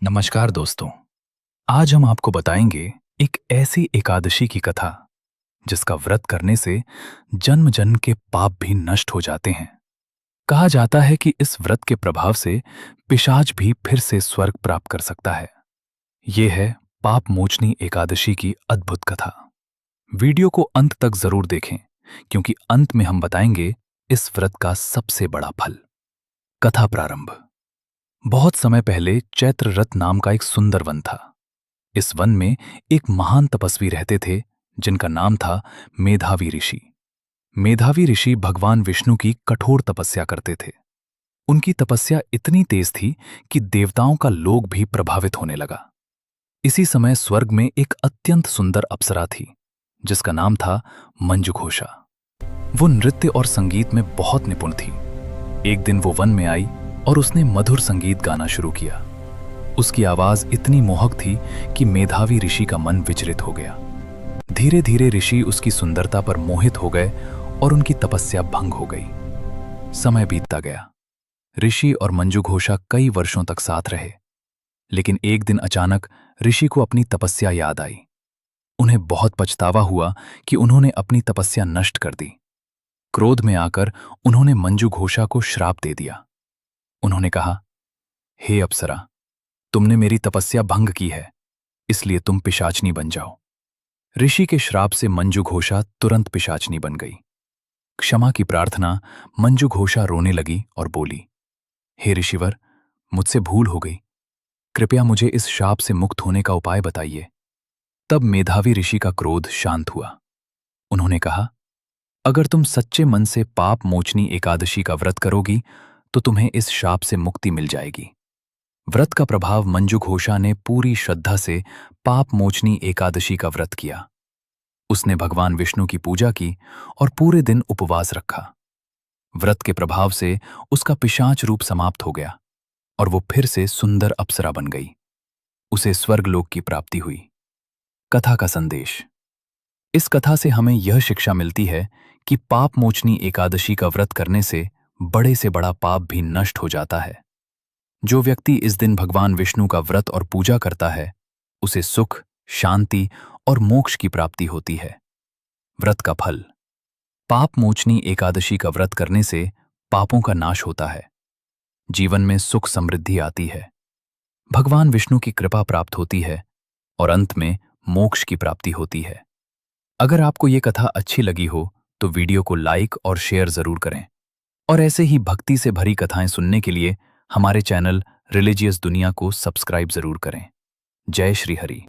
नमस्कार दोस्तों। आज हम आपको बताएंगे एक ऐसी एकादशी की कथा जिसका व्रत करने से जन्म जन्म के पाप भी नष्ट हो जाते हैं। कहा जाता है कि इस व्रत के प्रभाव से पिशाच भी फिर से स्वर्ग प्राप्त कर सकता है। ये है पाप मोचनी एकादशी की अद्भुत कथा। वीडियो को अंत तक जरूर देखें, क्योंकि अंत में हम बताएंगे इस व्रत का सबसे बड़ा फल। कथा प्रारंभ। बहुत समय पहले चैत्र रथ नाम का एक सुंदर वन था। इस वन में एक महान तपस्वी रहते थे जिनका नाम था मेधावी ऋषि। मेधावी ऋषि भगवान विष्णु की कठोर तपस्या करते थे। उनकी तपस्या इतनी तेज थी कि देवताओं का लोक भी प्रभावित होने लगा। इसी समय स्वर्ग में एक अत्यंत सुंदर अप्सरा थी जिसका नाम था मंजुघोषा। वो नृत्य और संगीत में बहुत निपुण थी। एक दिन वो वन में आई और उसने मधुर संगीत गाना शुरू किया। उसकी आवाज इतनी मोहक थी कि मेधावी ऋषि का मन विचलित हो गया। धीरे धीरे ऋषि उसकी सुंदरता पर मोहित हो गए और उनकी तपस्या भंग हो गई। समय बीतता गया। ऋषि और मंजुघोषा कई वर्षों तक साथ रहे, लेकिन एक दिन अचानक ऋषि को अपनी तपस्या याद आई। उन्हें बहुत पछतावा हुआ कि उन्होंने अपनी तपस्या नष्ट कर दी। क्रोध में आकर उन्होंने मंजुघोषा को श्राप दे दिया। उन्होंने कहा, हे अप्सरा, तुमने मेरी तपस्या भंग की है, इसलिए तुम पिशाचनी बन जाओ। ऋषि के श्राप से मंजुघोषा तुरंत पिशाचनी बन गई। क्षमा की प्रार्थना मंजुघोषा रोने लगी और बोली, हे ऋषिवर, मुझसे भूल हो गई, कृपया मुझे इस शाप से मुक्त होने का उपाय बताइए। तब मेधावी ऋषि का क्रोध शांत हुआ। उन्होंने कहा, अगर तुम सच्चे मन से पाप मोचनी एकादशी का व्रत करोगी तो तुम्हें इस शाप से मुक्ति मिल जाएगी। व्रत का प्रभाव मंजुघोषा ने पूरी श्रद्धा से पाप मोचनी एकादशी का व्रत किया। उसने भगवान विष्णु की पूजा की और पूरे दिन उपवास रखा। व्रत के प्रभाव से उसका पिशाच रूप समाप्त हो गया और वो फिर से सुंदर अप्सरा बन गई। उसे स्वर्गलोक की प्राप्ति हुई। कथा का संदेश। इस कथा से हमें यह शिक्षा मिलती है कि पाप मोचनी एकादशी का व्रत करने से बड़ा पाप भी नष्ट हो जाता है। जो व्यक्ति इस दिन भगवान विष्णु का व्रत और पूजा करता है, उसे सुख, शांति और मोक्ष की प्राप्ति होती है। व्रत का फल। पाप मोचनी एकादशी का व्रत करने से पापों का नाश होता है। जीवन में सुख समृद्धि आती है। भगवान विष्णु की कृपा प्राप्त होती है और अंत में मोक्ष की प्राप्ति होती है। अगर आपको ये कथा अच्छी लगी हो तो वीडियो को लाइक और शेयर जरूर करें, और ऐसे ही भक्ति से भरी कथाएं सुनने के लिए हमारे चैनल रिलीजियस दुनिया को सब्सक्राइब जरूर करें। जय श्री हरि।